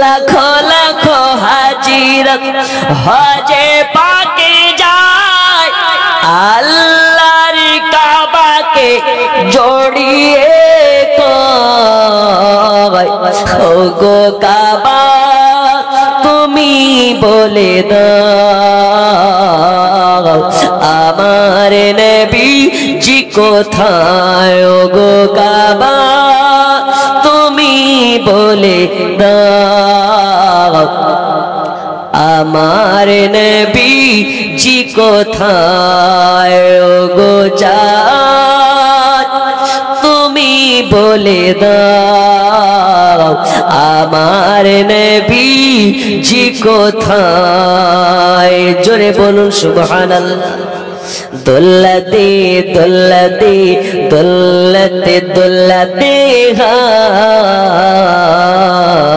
লাখো লাখো হাজিরা হজে পাকে যায় আল্লাহর কাবাকে জড়িয়ে কয় ওগো কাবা তুমি বলে দাও আমার নবী জি কোথায় ওগো কাবা তুমি বলে দাও আমার নবী জি কোথায় ওগো জাত তুমি বলে দাও আমার নবী জি কোথায় জোরে বলুন সুবহানাল্লাহ দোলতে দোলতে দোলতে দোলতে হ্যাঁ